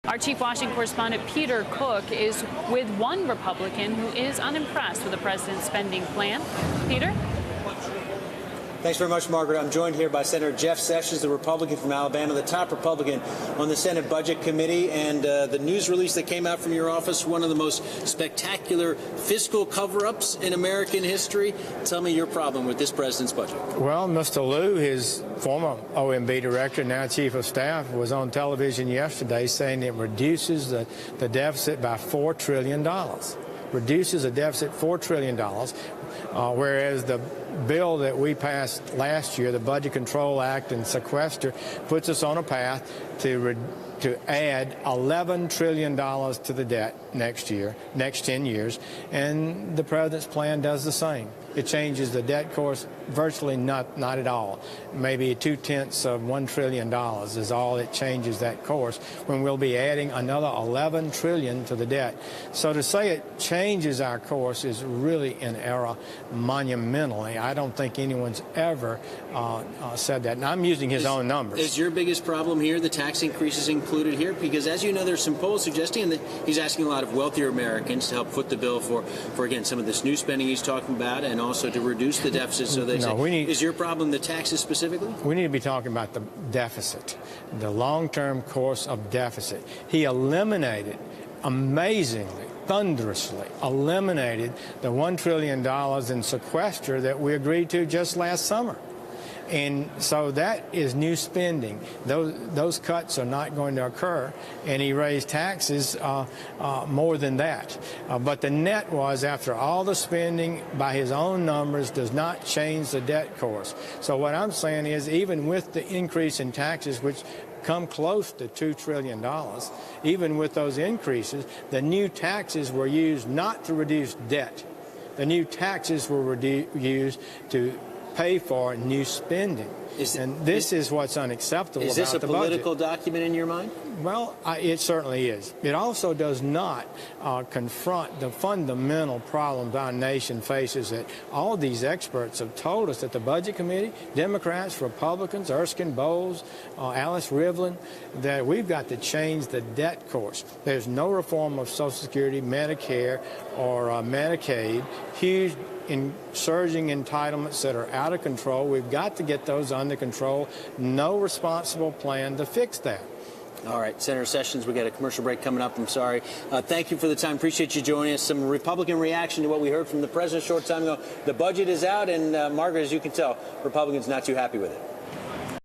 Our Chief Washington correspondent Peter Cook is with one Republican who is unimpressed with the president's spending plan. Peter? Thanks very much, Margaret. I'm joined here by Senator Jeff Sessions, the Republican from Alabama, the top Republican on the Senate Budget Committee. And the news release that came out from your office, one of the most spectacular fiscal cover-ups in American history. Tell me your problem with this president's budget. Well, Mr. Lieu, his former OMB director, now chief of staff, was on television yesterday saying it reduces the deficit by $4 trillion. Reduces the deficit $4 trillion, whereas the bill that we passed last year, the Budget Control Act and sequester, puts us on a path to add $11 trillion to the debt next 10 years, and the president's plan does the same. It changes the debt course virtually not at all. Maybe 0.2 of $1 trillion is all it changes that course, when we'll be adding another $11 trillion to the debt. So to say it changes our course is really an error monumentally. I don't think anyone's ever said that. And I'm using his own numbers. Is your biggest problem here the tax increases included here? Because as you know, there's some polls suggesting that he's asking a lot of wealthier Americans to help foot the bill for again, some of this new spending he's talking about, and also to reduce the deficit. So they say, is your problem the taxes specifically? We need to be talking about the deficit, the long-term course of deficit. He eliminated, amazingly, thunderously eliminated the $1 trillion in sequester that we agreed to just last summer. And so that is new spending. Those cuts are not going to occur, and he raised taxes more than that. But the net was, after all the spending, by his own numbers, does not change the debt course. So what I'm saying is, even with the increase in taxes, which come close to $2 trillion, even with those increases, the new taxes were used not to reduce debt. The new taxes were used to pay for new spending. And this is what's unacceptable about the budget. Is this a political document in your mind? Well, it certainly is. It also does not confront the fundamental problems our nation faces that all these experts have told us, that the Budget Committee, Democrats, Republicans, Erskine Bowles, Alice Rivlin, that we've got to change the debt course. There's no reform of Social Security, Medicare, or Medicaid. Huge surging entitlements that are out of control. We've got to get those under control. No responsible plan to fix that. All right, Senator Sessions, we got a commercial break coming up. I'm sorry. Thank you for the time. Appreciate you joining us. Some Republican reaction to what we heard from the president a short time ago. The budget is out, and Margaret, as you can tell, Republicans not too happy with it.